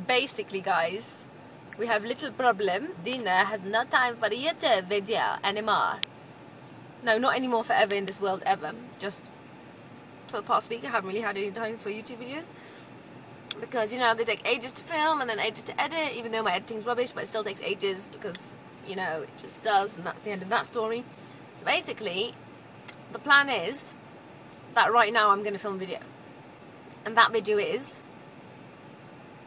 basically, guys, we have little problem. Dina has no time for YouTube video anymore. No, not anymore, forever in this world, ever. Just for the past week, I haven't really had any time for YouTube videos. Because, you know, they take ages to film and then ages to edit, even though my editing's rubbish, but it still takes ages because, you know, it just does, and that's the end of that story. So basically, the plan is that right now I'm going to film a video. And that video is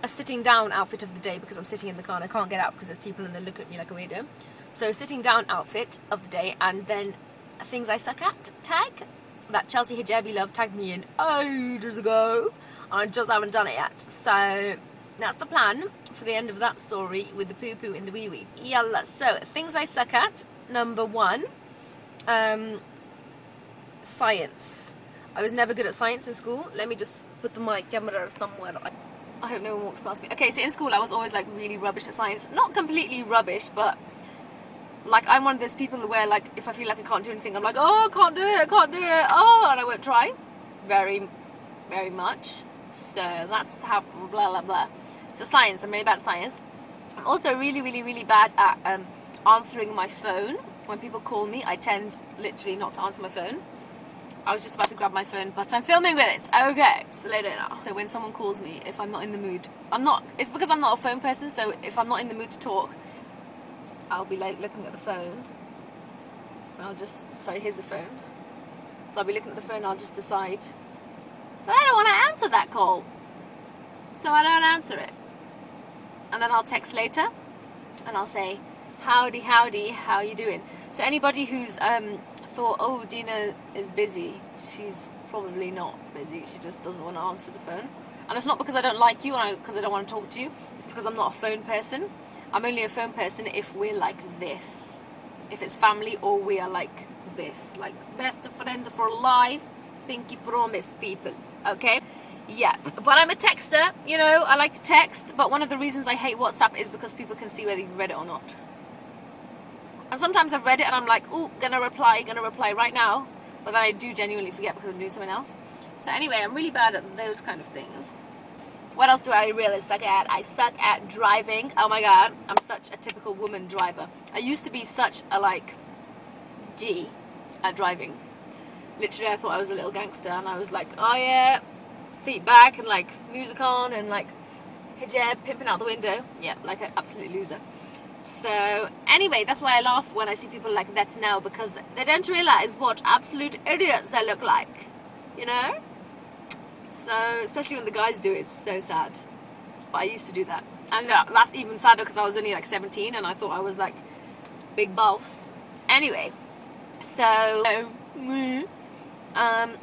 a sitting down outfit of the day, because I'm sitting in the car and I can't get out because there's people and they look at me like a weirdo. So sitting down outfit of the day, and then things I suck at tag that Chelsea Hijabi Love tagged me in ages ago, and I just haven't done it yet. So that's the plan for the end of that story, with the poo poo and the wee wee. Yalla. So things I suck at. Number 1, science. I was never good at science in school. Let me just put my camera somewhere. I hope no one walks past me. Okay, so in school I was always like really rubbish at science. Not completely rubbish, but like I'm one of those people where like if I feel like I can't do anything, I'm like, oh, I can't do it, oh, and I won't try very, very much. So that's how blah blah blah. So science, I'm really bad at science. I'm also really, really, really bad at answering my phone. When people call me, I tend literally not to answer my phone. I was just about to grab my phone, but I'm filming with it. Okay, so later now. So when someone calls me, if I'm not in the mood, it's because I'm not a phone person, so if I'm not in the mood to talk, I'll be like looking at the phone. And I'll just, sorry, here's the phone. So I'll be looking at the phone and I'll just decide that I don't want to answer that call. So I don't answer it. And then I'll text later and I'll say, howdy, howdy, how you doing? So anybody who's thought, oh, Dina is busy, she's probably not busy, she just doesn't want to answer the phone. And it's not because I don't like you or because I don't want to talk to you, it's because I'm not a phone person. I'm only a phone person if we're like this, if it's family, or we are like this, like best friend for life, pinky promise people, okay? Yeah, but I'm a texter, you know, I like to text, but one of the reasons I hate WhatsApp is because people can see whether you've read it or not. And sometimes I've read it and I'm like, ooh, gonna reply right now. But then I do genuinely forget because I'm doing something else. So anyway, I'm really bad at those kind of things. What else do I really suck at? I suck at driving. Oh my god, I'm such a typical woman driver. I used to be such a like G at driving. Literally I thought I was a little gangster and I was like, oh yeah, seat back and like music on and like hijab pimping out the window. Yeah, like an absolute loser. So anyway, that's why I laugh when I see people like that now, because they don't realize what absolute idiots they look like, you know? So especially when the guys do it, it's so sad. But I used to do that, and that's even sadder because I was only like 17 and I thought I was like big boss. Anyway, so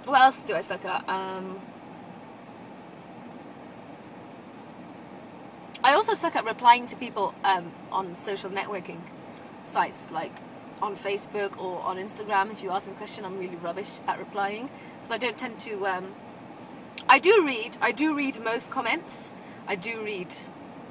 what else do I suck at? I also suck at replying to people on social networking sites, like on Facebook or on Instagram. If you ask me a question, I'm really rubbish at replying because I don't tend to. I do read most comments. I do read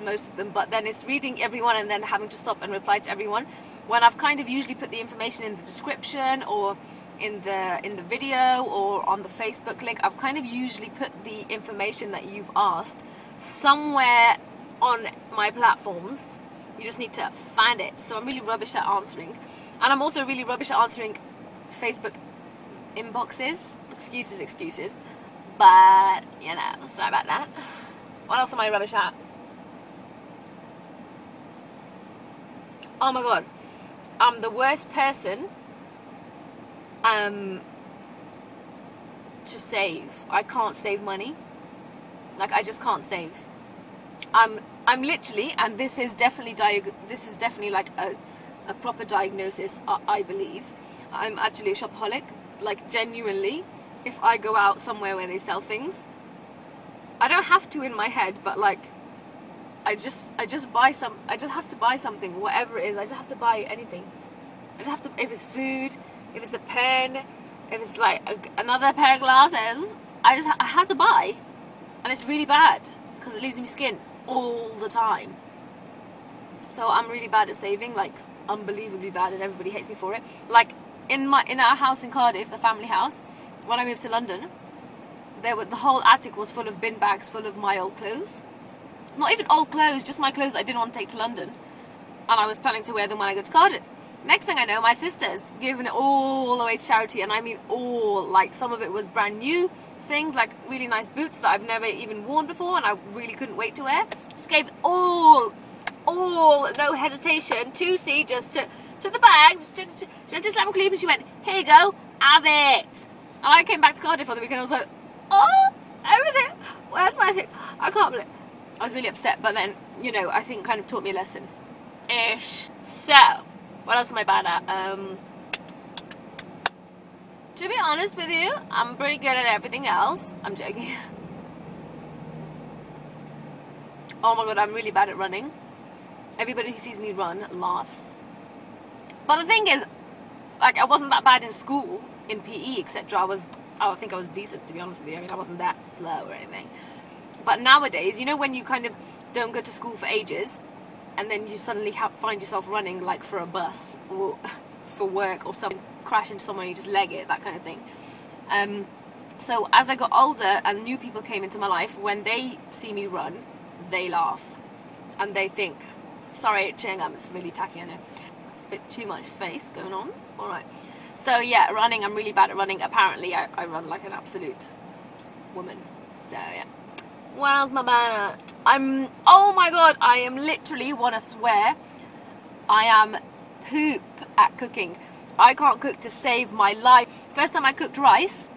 most of them, but then it's reading everyone and then having to stop and reply to everyone when I've kind of usually put the information in the description or in the video or on the Facebook link. I've kind of usually put the information that you've asked somewhere on my platforms. You just need to find it. So I'm really rubbish at answering, and I'm also really rubbish at answering Facebook inboxes. Excuses, but you know, sorry about that. What else am I rubbish at? Oh my god, I'm the worst person to save. I can't save money. Like, I just can't save. I'm literally, and this is definitely like a proper diagnosis, I believe. I'm actually a shopaholic. Like, genuinely, if I go out somewhere where they sell things, I don't have to in my head, but like, I just have to buy something, whatever it is. I just have to buy anything. I just have to, if it's food, if it's a pen, if it's like another pair of glasses, I have to buy. And it's really bad because it leaves me skin all the time. So I'm really bad at saving, like unbelievably bad, and everybody hates me for it. Like in our house in Cardiff, the family house, when I moved to London, the whole attic was full of bin bags full of my old clothes. Not even old clothes, just my clothes that I didn't want to take to London. And I was planning to wear them when I go to Cardiff. Next thing I know, my sister's giving it all the way to charity, and I mean all. Like, some of it was brand new things, like really nice boots that I've never even worn before and I really couldn't wait to wear. Just gave all, no hesitation, 2C, just to the bags. She went to Islamic Relief and she went, here you go, have it. And I came back to Cardiff on the weekend and I was like, oh, everything, where's my thing? I can't believe it. I was really upset, but then, you know, I think kind of taught me a lesson. Ish. So, what else am I bad at? To be honest with you, I'm pretty good at everything else. I'm joking. Oh my god, I'm really bad at running. Everybody who sees me run laughs. But the thing is, like, I wasn't that bad in school, in PE, etc. I think I was decent, to be honest with you. I mean, I wasn't that slow or anything. But nowadays, you know, when you kind of don't go to school for ages, and then you suddenly find yourself running, like, for a bus, or for work, or something, crash into someone, you just leg it, that kind of thing. So as I got older and new people came into my life, when they see me run, they laugh. And they think, sorry, chewing gum, it's really tacky, I know. It's a bit too much face going on. Alright. So yeah, running, I'm really bad at running. Apparently, I run like an absolute woman. So yeah. What else am I bad at? Oh my god, I am literally, want to swear, I am poop at cooking. I can't cook to save my life. First time I cooked rice,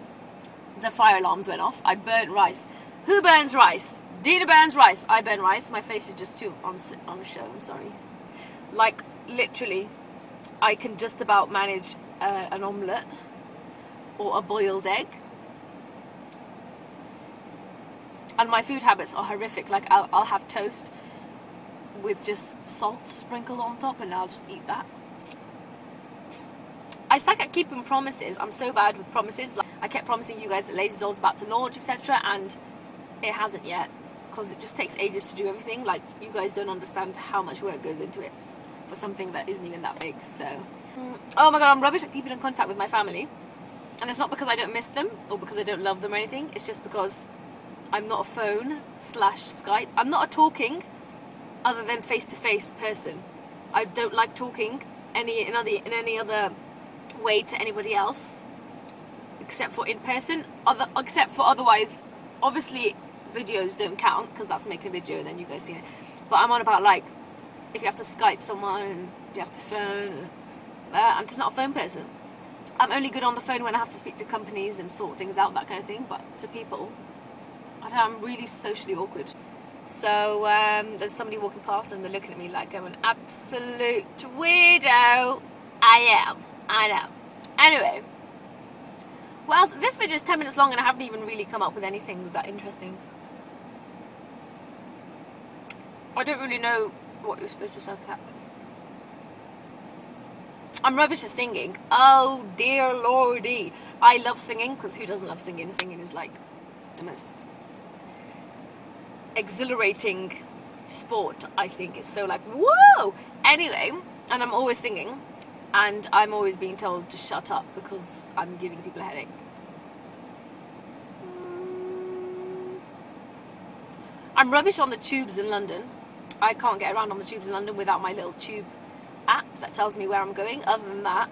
the fire alarms went off. I burnt rice. Who burns rice? Dina burns rice. I burn rice. My face is just too on show, I'm sorry. Like, literally, I can just about manage an omelette or a boiled egg. And my food habits are horrific. Like, I'll have toast with just salt sprinkled on top and I'll just eat that. I suck at keeping promises. I'm so bad with promises. Like, I kept promising you guys that Lazy Doll's about to launch, etc. And it hasn't yet. Because it just takes ages to do everything. Like, you guys don't understand how much work goes into it for something that isn't even that big. So, oh my god, I'm rubbish at keeping in contact with my family. And it's not because I don't miss them or because I don't love them or anything. It's just because I'm not a phone/Skype. I'm not a talking other than face-to-face person. I don't like talking in any other way to anybody else except for in person. Except for otherwise, obviously videos don't count because that's making a video and then you guys see it. But I'm on about, like, if you have to Skype someone and you have to phone. I'm just not a phone person. I'm only good on the phone when I have to speak to companies and sort things out, that kind of thing. But to people, I'm really socially awkward. So there's somebody walking past and they're looking at me like I'm an absolute weirdo. I know. Anyway, well, this video is 10 minutes long and I haven't even really come up with anything that interesting. I don't really know what you're supposed to suck at. I'm rubbish at singing. Oh dear lordy. I love singing, because who doesn't love singing? Singing is like the most exhilarating sport, I think. It's so like, whoa! Anyway, and I'm always singing, and I'm always being told to shut up because I'm giving people a headache. I'm rubbish on the tubes in London. I can't get around on the tubes in London without my little tube app that tells me where I'm going. Other than that,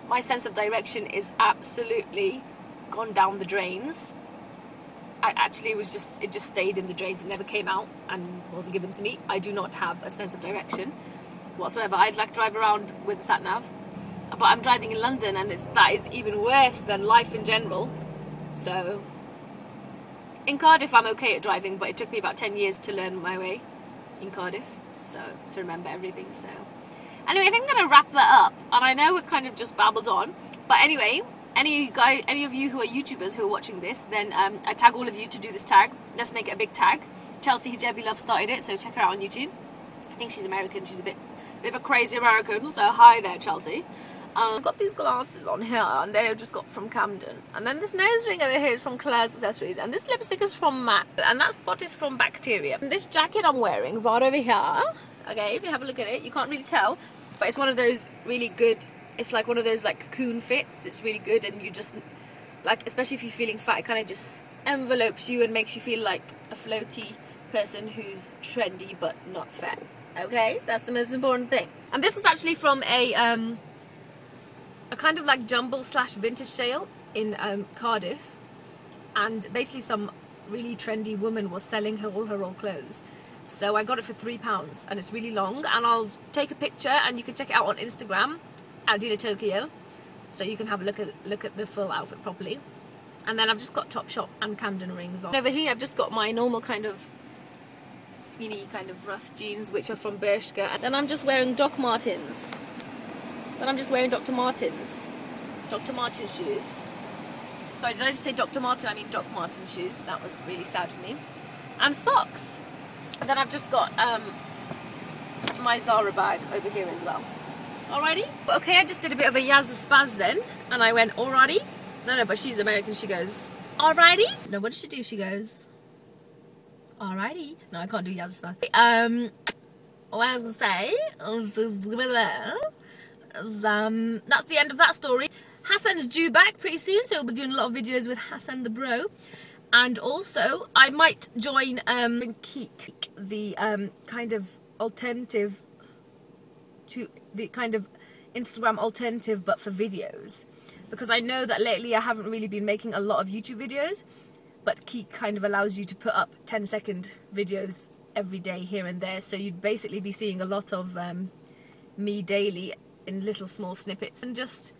my sense of direction is absolutely gone down the drains. It just stayed in the drains. It never came out and wasn't given to me. I do not have a sense of direction whatsoever. I'd like to drive around with the sat-nav, but I'm driving in London and that is even worse than life in general. So, in Cardiff I'm okay at driving, but it took me about 10 years to learn my way in Cardiff, so to remember everything. So anyway, I think I'm going to wrap that up, and I know it kind of just babbled on, but anyway, any of you who are YouTubers who are watching this, then I tag all of you to do this tag. Let's make it a big tag. Chelsea Hijabi Love started it, so check her out on YouTube. I think she's American. She's a bit of a crazy American, so hi there, Chelsea. I've got these glasses on here, and they just got from Camden. And then this nose ring over here is from Claire's Accessories, and this lipstick is from MAC, and that spot is from Bacteria. And this jacket I'm wearing right over here, okay, if you have a look at it, you can't really tell, but it's one of those really good, it's like one of those like cocoon fits. It's really good, and you just, like, especially if you're feeling fat, it kind of just envelopes you and makes you feel like a floaty person who's trendy but not fat. Okay, so that's the most important thing. And this was actually from a kind of like jumble / vintage sale in Cardiff, and basically some really trendy woman was selling all her old clothes. So I got it for £3, and it's really long, and I'll take a picture and you can check it out on Instagram at Dina Tokyo, so you can have a look at the full outfit properly. And then I've just got Topshop and Camden rings on. Over here I've just got my normal kind of skinny kind of rough jeans, which are from Bershka, and then I'm just wearing Dr. Martens. Dr. Martens shoes. Sorry, did I just say Dr. Marten? I mean Doc Marten shoes. That was really sad for me. And socks. And then I've just got my Zara bag over here as well. Alrighty? Okay, I just did a bit of a Yaz the Spaz then, and I went, alrighty? No, but she's American, she goes, alrighty? No, what did she do? She goes, alrighty? No, I can't do Yaz the Spaz. What I was gonna say, that's the end of that story. Hassan's due back pretty soon, so we'll be doing a lot of videos with Hassan the bro. And also, I might join Keek, the kind of alternative to the kind of Instagram alternative, but for videos. Because I know that lately I haven't really been making a lot of YouTube videos, but Keek kind of allows you to put up 10-second videos every day here and there. So you'd basically be seeing a lot of me daily in little small snippets, and just,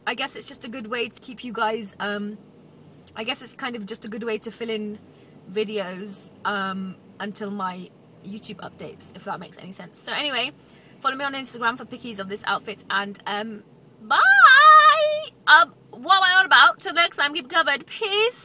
I guess it's just a good way to keep you guys, I guess it's kind of just a good way to fill in videos until my YouTube updates, if that makes any sense. So anyway, follow me on Instagram for pickies of this outfit, and bye! What am I on about? Till next time, keep covered. Peace!